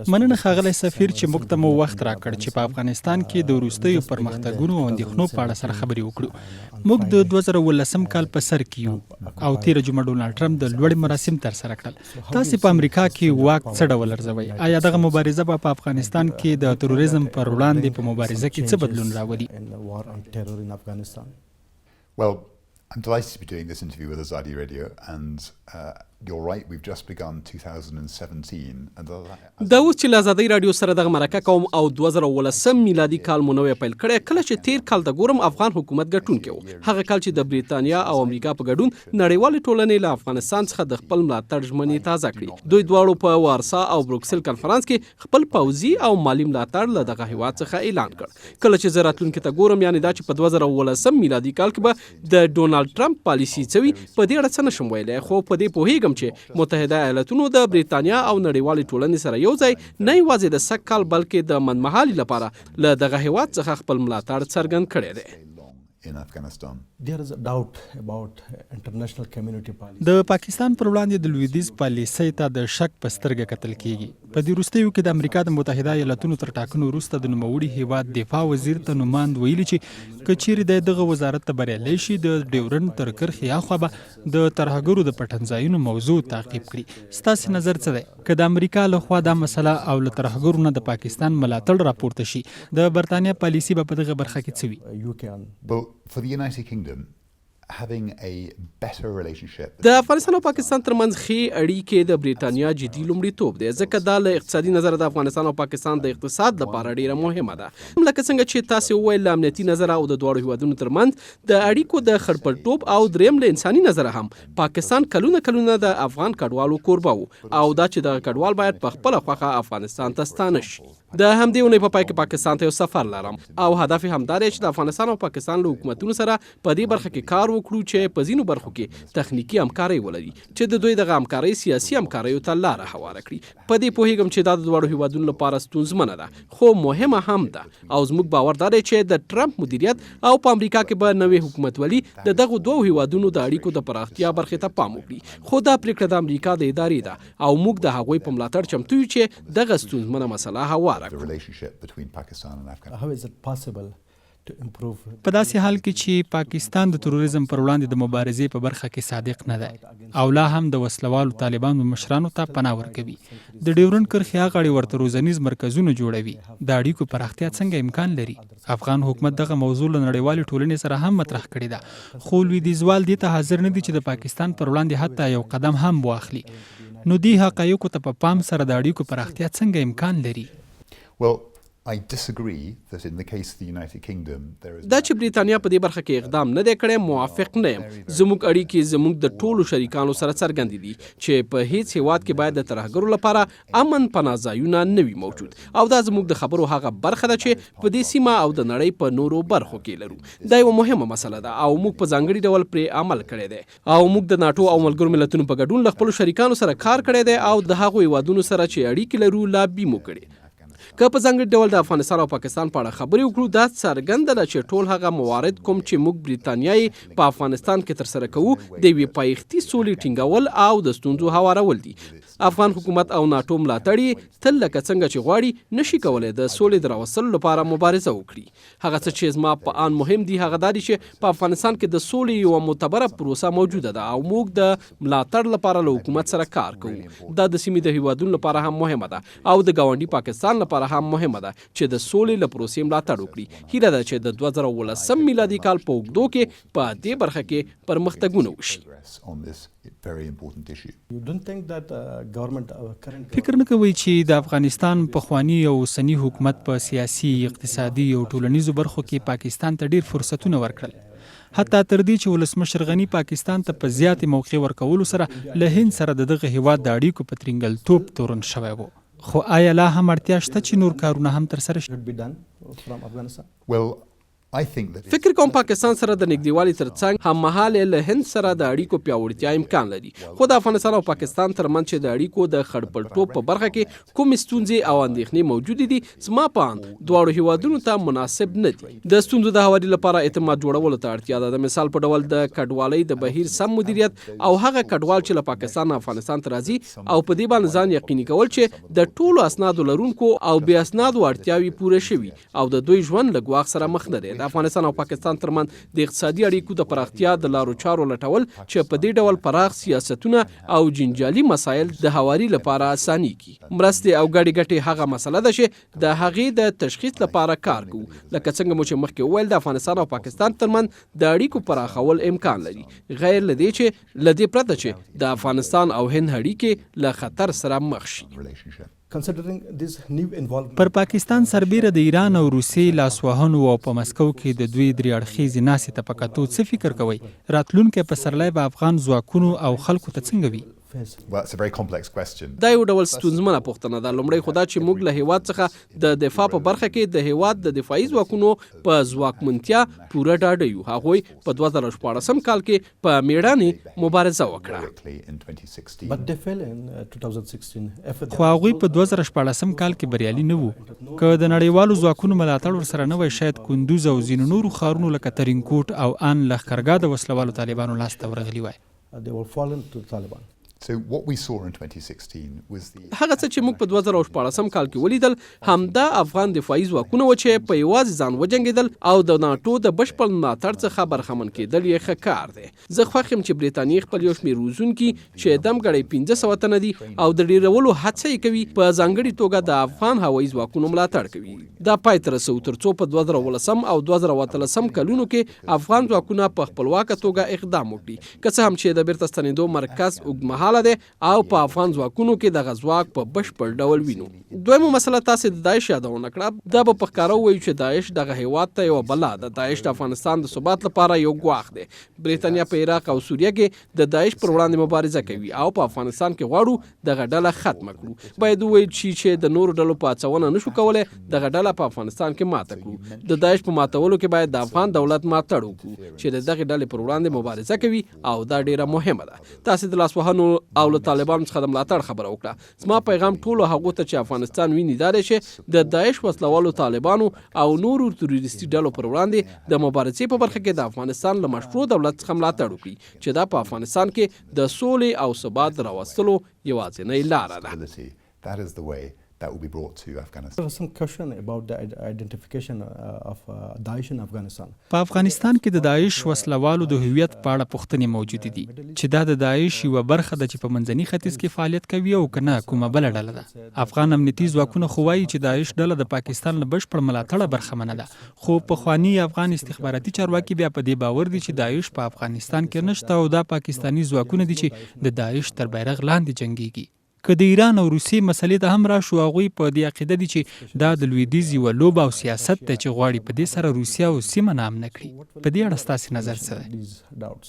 مننه ښاغلی سفیر چې موږ ته مو وخت راکړ چې په افغانستان کې د وروستیو پرمختګونو او اندېښنو په اړه سره خبرې وکړو. موږ د 2019 کال په سر کې یو او تېره جمعه ډونالډ ټرمپ د لوړې مراسم ترسره کړل. تاسې په امریکا کې واک څه ډول ارزوئ؟ آیا دغه مبارزه به په افغانستان کې د تروریزم پر وړاندې په مبارزه کې څه بدلون راولي؟ Well, I'm delighted to be doing this interview with Azadi Radio, and you're right, we've just begun 2017. دا اوس چې له ازادۍ راډیو سره دغه مرکه کوم او 2019 میلادي کال مو نوی پیل کړی، کله چې تیر کال د ګورم افغان حکومت ګټونکی و، هغه کال چې د بریتانیا او امریکا په ګډون نړیوالې ټولنې له افغانستان څخه د خپل ملاتړ ژمنې تازه کړې. دوی دواړو په وارسا او بروکسل کنفرانس کې خپل پوځي او مالی ملاتړ له دغه هیواد څخه اعلان کړ. کله چې زه راتلونکي ته ګورم، یعنې دا چې په 2019 میلادي کال کې به د ډونالډ ټرمپ پالیسي څه وي، په دې اړه څه نشم ویلی، خو په دې پوهیږم چې متحده ایالتونو د بریتانیا او نړیوالې ټولنې سره یو ځای نه یوازې د سږ کال بلکې د منمهالي لپاره له دغه هیواد څخه خپل ملاتړ څرګند کړی دی. In Afghanistan. د پاکستان پر وړاندې د لویدیځ پالیسۍ ته د شک په سترګه کتل کیږي. په دې وروستیو کې د امریکا د متحده ایالتونو تر ټاکنو وروسته د نوموړي هیواد دفاع وزیر ته نوماند ویلي چې که چیرې دغه وزارت ته بریالی شي، د ډیورنډ تر کرښې هاخوا به د ترهګرو د پټنځایونو موضوع تعقیب کړي. ستاسې نظر څه دی؟ که د امریکا لخوا دا مسله او له ترهګرو نه د پاکستان ملاتړ راپورته شي، د برتانیا پالیسي به په دغه برخه کې څه وي؟ For the United Kingdom, having a better relationship. د افغانستان او پاکستان ترمنځ ښې اړیکې د بریتانیا جدي لومړیتوب دی، ځکه دا له اقتصادي نظره د افغانستان او پاکستان د اقتصاد لپاره ډیره مهمه ده. لکه څنګه چې تاسې وویل، له امنیتي نظره او د دواړو هیوادونو ترمنځ د اړیکو د خړپړټوب او دریم له انساني نظره هم پاکستان کلونه د افغان کډوالو کوربه و، او دا چې دغه کډوال باید په خپله خوښه افغانستان ته ستانه شي. د همدې اونۍ په پای کې پاکستان ته یو سفر لرم او هدف یې همدا دی چې د افغانستان او پاکستان له حکومتونو سره په دې برخه کې کار وکړو چې په ځینو برخو کې تخنیکي همکارۍ ولري، چې د دوی دغه همکارۍ سیاسي همکاریو ته لاره هواره کړي. په دې پوهیږم چې دا د دواړو هیوادونو لپاره ستونزمنه ده، خو مهمه هم ده، او زموږ باور دا دی چې د ټرمپ مدیریت او په امریکا کې به نوې حکومتولي د دغو دوو هیوادونو د اړیکو د پراختیا برخې ته پام وکړي. خو دا پریکړه د امریکا د ادارې ده او موږ د هغوی په ملاتړ چمتو یو چې دغه ستونزمنه مسله هواره کړو. په داسې حال کې چې پاکستان د تروریزم پر وړاندې د مبارزې په برخه کې صادق نه دی او لا هم د وسلوالو طالبانو مشرانو ته پناه ورکوي، د ډیورنډ کرښې هغه اړې ورته روزنیز مرکزونه جوړوي، د اړیکو پراختیا څنګه امکان لري؟ افغان حکومت دغه موضوع له نړیوالې ټولنې سره هم مطرح کړې ده، خو لویدیځوال دې ته حاضر نه دي چې د پاکستان پر وړاندې حتی یو قدم هم واخلي. نو دې حقایقو ته په پام سره د اړیکو پراختیا څنګه امکان لري؟ Well, I disagree that in the case of the United Kingdom there is. دا چې بریتانیا په دې برخه کې اقدام نه دی کړی، موافق نه یم. زموږ اړیکې زموږ د ټولو شریکانو سره څرګندې دي چې په هیڅ هیواد کې باید د ترهګرو لپاره امن پناه ځایونه نه وي موجود، او دا زموږ د خبرو هغه برخه ده چې په دې سیمه او د نړۍ په نورو برخو کې لرو. دا یوه مهمه مسله ده او موږ په ځانګړي ډول پرې عمل کړی دی، او موږ د ناټو او ملګرو ملتونو په ګډون له خپلو شریکانو سره کار کړی دی او د هغو هیوادونو سره چې اړیکې لرو لابي مو کړې. که په ځانګړي ډول د افغانستان او پاکستان په اړه خبرې وکړو، دا څرګنده ده چې ټول هغه موارد کوم چې موږ بریتانیا په افغانستان کې ترسره کوو د یوې پایښتي سولې ټینګول او د ستونزو هوارول دي. افغان حکومت او ناټو ملاتړ تل لکه څنګه چې غواړي نشي کولی د سولې د راوستلو لپاره مبارزه وکړي. هغه څه چې زما په آن مهم دي هغه دا دي چې په افغانستان کې د سولې یوه معتبره پروسه موجوده ده او موږ د ملاتړ لپاره له حکومت سره کار کوو. دا د سیمې د هیوادونو لپاره هم مهمه ده او د ګاونډي پاکستان لپاره هم مهمه ده چې د سولې له پروسې ملاتړ وکړي. هیله ده چې د 2019 میلادي کال په اوږدو کې په دې برخه کې پرمختګونه وشي. فکر نه کوئ چې د افغانستان پخوانی او اوسني حکومت په سیاسي، اقتصادي او ټولنیزو برخو کې پاکستان ته ډیر فرصتونه ورکړل، حتی تر دې چې ولسمشر غني پاکستان ته په زیاتې موقع ورکولو سره له هند سره دغه هیواد د اړیکو په ترینګلتوب تورن شوی و. خو آیا لا هم اړتیا شته چې نور کارونه هم ترسره شي؟ Well, I think that فکر کوم پاکستان سره د نږدېوالي ترڅنګ هممهاله له هند سره د اړیکو پیاوړتیا امکان لري، خو د افغانستان او پاکستان ترمنځ چې د اړیکو د خړپړټوب په برخه کې کوم ستونزې او اندېښنې موجودې دي، زما په اند دواړو هیوادونو ته مناسب نه دي. د ستونزو د هواري لپاره اعتماد جوړولو ته اړتیا ده. د مثال په ډول د کډوالۍ د بهیر سم مدیریت او هغه کډوال چې له پاکستان او افغانستان ته راځي او په دې باندې ځان یقیني کول چې د ټولو اسنادو لرونکو او بې اسنادو اړتیاوې پوره شوي او د دوی ژوند له ګواښ سره مخ نه دی. د افغانستان او پاکستان ترمنځ د اقتصادي اړیکو د پراختیا د لارو چارو لټول چې په دې ډول پراخ سیاستونه او جنجالي مسایل د هواري لپاره اساني کی. مرستې او ګډې ګټې هغه مسله ده چې د هغې د تشخیص لپاره کار کوو. لکه څنګه مو چې مخکې وویل، د افغانستان او پاکستان ترمنځ د اړیکو پراخول امکان لري، غیر له دې چې له دې پرته چې د افغانستان او هند اړیکې له خطر سره مخ شي. پر پاکستان سربیره د ایران او روسیې لاسوهنو او په مسکو کې د دوی درې اړخیزې ناستې ته په کتو څه فکر کوئ؟ راتلونکی پسرلی به افغان ځواکونو او خلکو ته څنګه وي؟ Well, it's a very complex question. دا یو ډول ستونزمنه پوښتنه ده. لومړی خو دا چې موږ له هیواد څخه د دفاع په برخه کې د هیواد د دفاعي ځواکونو په ځواکمنتیا پوره ډاډه یو. هغوی په 2014 کال کې په میړانې مبارزه وکړه، خو هغوی په 2014 کال کې بریالي نه وو. که د نړیوالو ځواکونو ملاتړ ورسره نه وای، شاید کندوز او ځینو نورو ښارونو لکه ترینکوټ او ان لښکرګاه د وسلوالو طالبانو لاسته ورغلي وای. So what we saw in 2016 was the هغه څه چې موږ په 2014 کال کې ولیدل همدا افغان دفاعي ځواکونه و چې په یوازې ځان وجنګېدل او د ناټو د بشپړ ملاتړ څخه برخمن کېدل یې ښه کار دی. زه خوښ یم چې برټانیې خپل یو شمېر روزونکي چې دمګړی 1500 تنه دي او د ډېرولو هڅه یې کوي، په ځانګړې توګه د افغان هوایي ځواکونو ملاتړ کوي. دا پای ته رسوو ترڅو په 2018 او 2013 کلونو کې افغان ځواکونه په خپلواکه توګه اقدام وکړي. که څه هم چې د بیرته ستنېدو مرکز اوږدمهاله دی او په افغان ځواکونو کې دغه ځواک په بشپړ ډول وینو. دویمه مسله تاسې د داعش یادونه کړه. دا به په ښکاره ووایو چې داعش دغه هیواد ته یوه بلا ده. داعش د افغانستان د ثبات لپاره یو ګواښ دی. برېټانیا په عراق او سوریه کې د داعش پر وړاندې مبارزه کوي او په افغانستان کې غواړو دغه ډله ختمه کړو. باید وویل شي چې د نورو ډلو په هڅونه نشو کولی دغه ډله په افغانستان کې ماته کړو. د داعش په ماتولو کې باید د افغان دولت ملاتړ وکړو چې د دغې ډلې پر وړاندې مبارزه کوي او دا ډیره مهمه ده. تاسې د لاسوهنو او له طالبانو څخه د ملاتړ خبره وکړه. زما پیغام ټولو هغو ته چې افغانستان ویني دا دی چې د داعش وسلوالو طالبانو او نورو تروریستي ډلو پر وړاندې د مبارزې په برخه کې د افغانستان له مشروع دولت څخه ملاتړ وکړي چې دا په افغانستان کې د سولې او ثبات راوستلو یوازینۍ لاره ده. That is the way that will be brought to Afghanistan. There was some question about the identification of Daesh in Afghanistan. په افغانستان کې د داعش وسلوالو د هویت په اړه پوښتنې موجودې دي چې دا د داعش یوه برخه ده چې په منځني ختیځ کې فعالیت کوي او که نه کومه بله ډله ده. افغان امنیتي ځواکونه خو وایي چې داعش ډله د پاکستان له بشپړ ملاتړه برخمنه ده، خو پخواني افغان استخباراتي چارواکي بیا په دې باور دي چې داعش په افغانستان کې نشته او دا پاکستاني ځواکونه دي چې د داعش تر بیرغ لاندې جنګیږي. که د ایران او روسیې مسلې ته هم راشو، هغوی په دې عقیده دي چې دا د لویدیځ یوه لوبه او سیاست دی چې غواړي په دې سره روسیه او سیمه ناامنه کړي. په دې اړه ستاسې نظر څه دی؟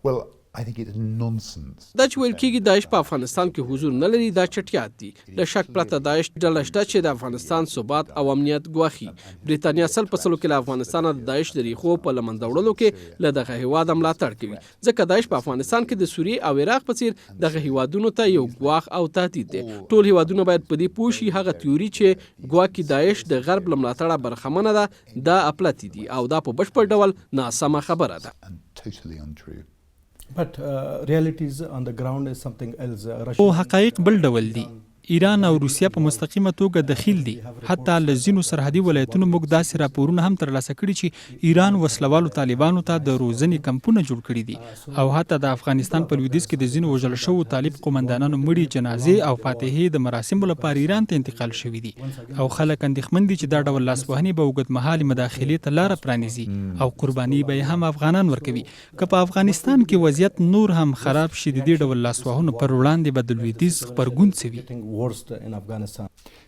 Well, I think it's nonsense. دا چې ویل کېږي داعش په افغانستان کې حضور نه لري دا چټیات دي. له شک پرته داعش ډله شته چې د افغانستان ثبات او امنیت ګواښي. برېټانیا 100% کې له افغانستانه د داعش د ریښو په له منځه وړلو کې له دغه هیواده ملاتړ کوي، ځکه داعش په افغانستان کې د سوریې او عراق په څیر دغه هیوادونو ته یو ګواښ او تهدید دی. ټول هیوادونه باید په دې پوه شي هغه تیوري چې ګواکې داعش د غرب له ملاتړه برخمنه ده دا اپلتې دي او دا په بشپړ ډول ناسمه خبره ده. And totally untrue. But realities on the ground is something else. او حقایق بل ډول دي. ایران او روسیه په مستقیمه توګه دخیل دي. حتی له ځینو سرحدي ولایتونو موږ داسې راپورونه هم ترلاسه کړي چې ایران وسلوالو طالبانو ته د روزنې کمپونه جوړ کړي دي او حتی د افغانستان په لویدیځ کې د ځینو وژل شوو طالب قومندانانو مړي جنازې او فاتحې د مراسمو لپاره ایران ته انتقال شوي دي او خلک اندېښمن دي چې دا ډول لاسوهنې به اوږدمهالې مداخلې ته لاره پرانیزي او قرباني به یې هم افغانان ورکوي. که په افغانستان کې وضعیت نور هم خراب شي، د دې ډول لاسوهنو پر وړاندې به د لویدیځ غبرګون څه وي. worst in Afghanistan.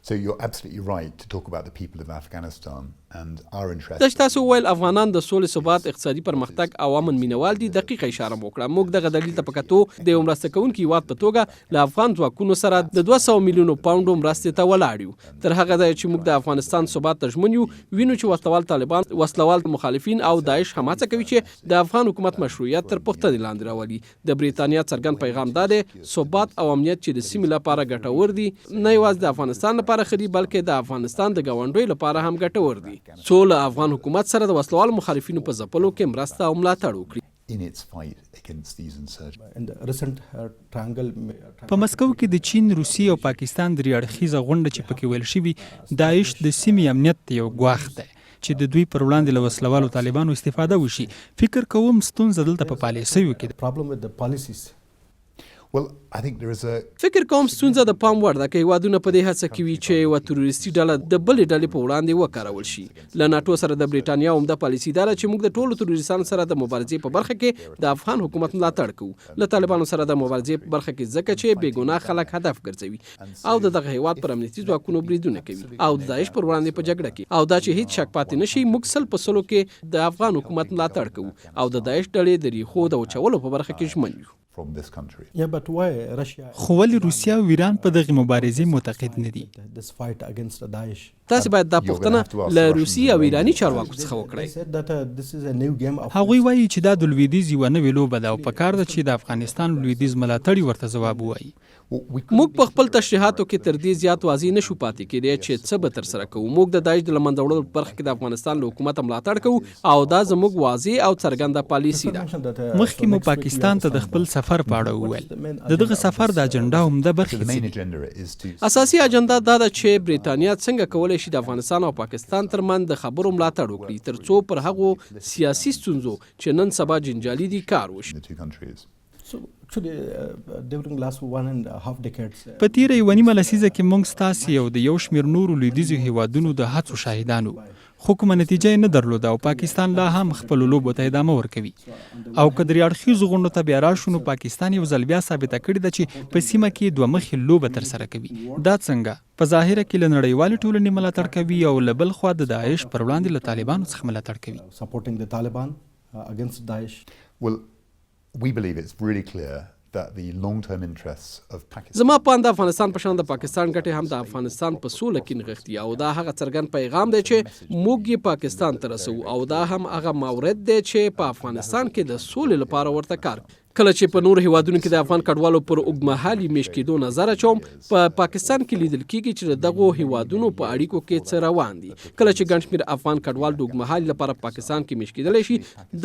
So you're absolutely right to talk about the people of Afghanistan and our interest. دا چې تاسو وویل افغانان د سولې ثبات اقتصادي پرمختګ او امن مینوال دي دقیقه اشاره مو وکړه. موږ دغه دلیل ته په کتو د یو مرسته کوونکي هیواد په توګه له افغان ځواکونو سره د 200 میلیونو پاونډو مرستې ته ولاړ یو. تر هغه ځایه چې موږ د افغانستان ثبات ته ژمن یو وینو چې وسلوال طالبان وسلوال مخالفین او داعش هم هڅه کوي چې د افغان حکومت مشروعیت تر پوښتنې لاندې راولي. د بریتانیا څرګند پیغام دا دی ثبات او امنیت چې د سیمې لپاره ګټور دي نه یوازې د افغانستان لپاره ښه دي بلکې د افغانستان د ګاونډیو لپاره هم ګټور دي. څو افغان حکومت سره د وسلوال مخالفینو په ځپلو کې مرسته او ملاتړ وکړي. In its fight against these insurgents. In the recent triangle. په مسکو کې د چین، روسیې او پاکستان درې اړخیزه غونډه چې پکې ویل شوي داعش د سیمې امنیت یو ګواښ دی چې د دوی پر وړاندې له وسلوالو طالبانو استفاده وشي. فکر کوم ستونزه دلته په پالیسیو کې ده. Problem with the policies. Well, I think there is a فکر کوم ستونزه د پام وړ ده که هیوادونه په دې هڅه کې وي چې یوه تروریستي ډله د بلې ډلې په وړاندې وکارول شي. له ناټو سره د بریټانیا عمده پالیسي دا ده چې موږ د ټولو تروریستانو سره د مبارزې په برخه کې د افغان حکومت ملاتړ کوو. له طالبانو سره د مبارزې په برخه کې ځکه چې بې ګناه خلک هدف ګرځوي او د دغه هیواد پر امنیتي ځواکونو بریدونه کوي او د داعش پر وړاندې په جګړه کې او دا چې هیڅ شک پاتې نشي موږ 100% کې د افغان حکومت ملاتړ کوو او د داعش ډلې د ریښو د وچولو په برخه کې ژمن یو. from this country. Yeah, but why Russia? خو ولې روسیه او ایران په دغه مبارزې معتقد نه دي؟ This fight against Daesh. تاسو باید دا پوښتنه له روسي او ایرانی چارواکو څخه They وکړئ. said that this is a new game of. هغوی وایي چې دا د لویدیځ یوه نوې لوبه ده او پکار ده چې د افغانستان لویدیځ ملاتړي ورته ځواب ووایي. Well, we موږ په خپل تشریحاتو کې تر دې زیات واضح نشو پاتې کېدی چې څه به تر سره کوو. موږ د داعش د له منځه وړلو په برخه کې د افغانستان له حکومت ملاتړ کوو او دا زموږ واضح او څرګنده پالیسي ده. مخکې مو پاکستان ته د خپل سفر په اړه وویل. د دغه سفر د اجنډا عمده so برخې the main څه دي؟ agenda is to اساسي اجنډا دا ده چې بریتانیا څنګه کولی شي د افغانستان او پاکستان ترمنځ د خبرو ملاتړ وکړي تر څو پر هغو سیاسي ستونزو چې نن سبا جنجالي دي کار وشي. the two countries. So actually, during last 1.5 decades. په تیره یوه نیمه لسیزه کې موږ ستاسې او د یو شمېر نورو لویدیځو هیوادونو د هڅو شاهدانو خو کومه نتیجه یې نه درلوده او پاکستان لا هم خپلو لوبو ته ادامه ورکوي. او که درې اړخیزو غونډو ته بیا راشو نو پاکستان یو ځل بیا ثابته کړې ده چې په سیمه کې دوه مخې لوبه ترسره کوي. دا څنګه؟ په ظاهره کې له نړیوالې ټولنې ملاتړ کوي او له بل خوا د داعش پر وړاندې له طالبانو څخه ملاتړ کوي. Supporting the Taliban against Daesh. Well, we believe it's really clear that the long-term interests of Pakistan. زما په اند افغانستان په شان د پاکستان ګټې هم د افغانستان په سوله کې نغښتي او دا هغه څرګند پیغام دی چې موږ یې پاکستان ته رسوو او دا هم هغه مورد دی چې په افغانستان کې د سولې لپاره ورته کار کوي. کله چې په نورو هیوادونو کې د افغان کډوالو پر اوږدمهالي میشت کېدو نظر اچوم په پاکستان کې لیدل کېږي چې د دغو هیوادونو په اړیکو کې څه روان دي. کله چې ګڼ شمېر افغان کډوال د اوږدمهالي لپاره په پاکستان کې میشت کېدلی شي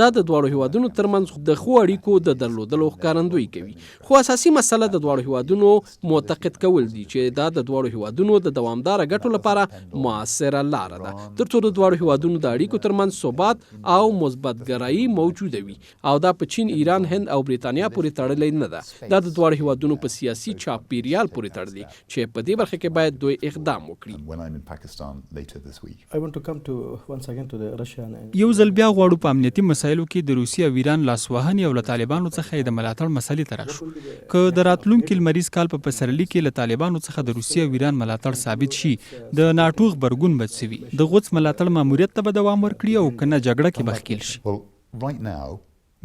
دا د دواړو هیوادونو ترمنځ د ښو اړیکو د درلودلو ښکارندویي کوي. خو اساسي مسله د دواړو هیوادونو معتقد کول دي چې دا د دواړو هیوادونو د دوامداره ګټو لپاره مؤثره لاره ده تر څو د دواړو هیوادونو د اړیکو ترمنځ ثبات او مثبتګرایي موجوده وي او دا په چین، ایران، هند او بریتانیا پورې تړلې نه ده. دا د دواړو هیوادونو په سیاسي چاپیریال پورې تړلي چې په دې برخه کې باید دوی اقدام وکړي. And when I'm in Pakistan later this week. I want to come to once again to the Russian. یو ځل بیا غواړو په امنیتي مسایلو کې د روسیې او ایران لاسوهنې او له طالبانو څخه یې د ملاتړ مسلې ته راشو. که د راتلونکي لمریز کال په پسرلي کې له طالبانو څخه د روسیې او ایران ملاتړ ثابت شي د ناټو غبرګون به څه وي؟ د غوڅ ملاتړ ماموریت ته به دوام ورکړي او که نه جګړه کې به ښکېل شي؟ Well, right now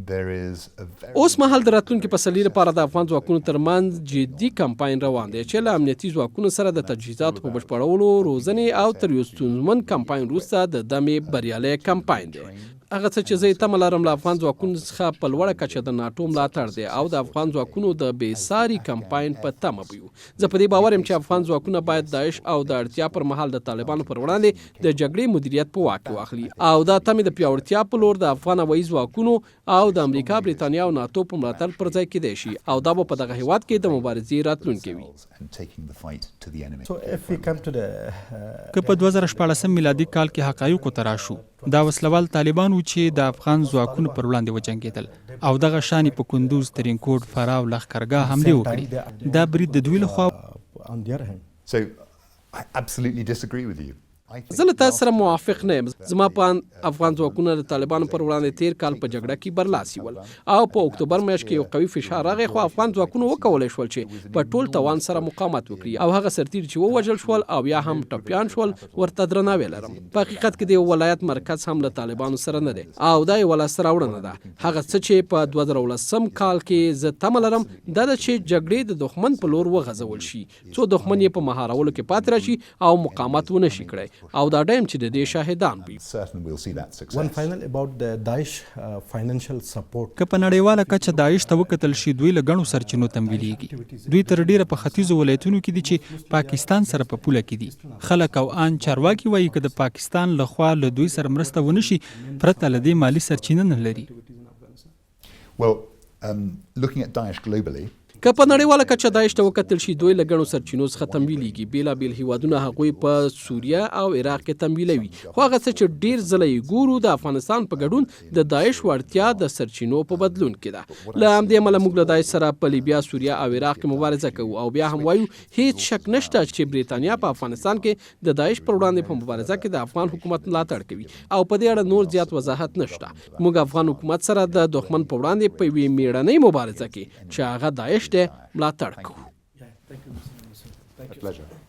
there is a very اوس مهال د راتلونکي پسرلي لپاره د افغان ځواکونو ترمنځ جدي کمپاین روان دی چې له امنیتي ځواکونو سره د تجهیزاتو په بشپړولو، روزنې او تر یو ستونزمن کمپاین وروسته د دمې بریالی کمپاین دی. هغه څه چې زه یې تمه لرم له افغان ځواکونو څخه په لوړه کچه د ناټو ملاتړ دی او د افغان ځواکونو د بېساري کمپاین په تمه به یو. زه په دې باور یم چې افغان ځواکونه باید داعش او د اړتیا پر مهال د طالبانو پر وړاندې د جګړې مدیریت په واک کې واخلي او دا تمې د پیاوړتیا په لور د افغان هوایي ځواکونو او د امریکا، بریتانیا او ناټو په ملاتړ پر ځای کېدای شي او دا به په دغه هیواد کې د مبارزې راتلونکی وي. and taking the fight to the enemy. So if we come to the که په 2014 میلادي کال کې حقایقو ته راشو دا وسلوال طالبان و چې د افغان ځواکونو پر وړاندې وجنګېدل او دغه شانې په کندوز، ترینکوټ، فراه او لښکرګاه حملې وکړې. دا برید د دوی لخوا on the other hand. So I absolutely disagree with you. زه له تاسو سره موافق نه یم. زما په افغان ځواکونه د طالبانو پر وړاندې تیر کال په جګړه کې برلاسي ول او په اکتوبر میاشت کې یو قوي فشار راغی، خو افغان ځواکونه وکولای شول چې په ټول توان سره مقاومت وکړي او هغه سرتیر چې ووژل شول او یا هم ټپیان شول ورته درناوی لرم. په حقیقت کې د یو ولایت مرکز هم له طالبانو سره نه دی او دا یو لاسته راوړنه ده. هغه څه چې په 2019 کال کې زه تمه لرم دا ده چې جګړې د دښمن په لور وغځول شي، څو دښمن یې په مهارولو کې پاتې راشي او مقاومت ونه شي کړی، او دا ډایم چې د دې شاهدان وي. One final about the Daesh financial support. که په نړیواله کچه داعش ته وکتل شي، دوی له ګڼو سرچینو تمویلېږي. دوی تر ډیره په ختیځو ولایتونو کې دي چې پاکستان سره په پوله کې دي. خلک او ان چارواکي وایي که د پاکستان له خوا له دوی سره مرسته ونه شي پرته له دې مالی سرچینه نه لري. Well, looking at Daesh globally, که په نړیواله کچه داعش ته وکتل شي، دوی له ګڼو سرچینو څخه تمویلېږي. بېلابېل هیوادونه هغوی په سوریه او عراق کې تمویلوي، خو هغه څه چې ډېر ځله یې ګورو د افغانستان په ګډون د داعش وړتیا د سرچینو په بدلون کې ده. له همدې امله موږ له داعش سره په لیبیا، سوریه او عراق کې مبارزه کوو او بیا هم وایو هیڅ شک نشته چې بریتانیا په افغانستان کې د داعش پر وړاندې په مبارزه کې د افغان حکومت ملاتړ کوي او په دې اړه نور زیات وضاحت نشته. موږ افغان حکومت سره د دښمن په وړاندې په یوې میړنۍ مبارزه کې چې هغه داعش دی ملاتړ کوو. a pleasure.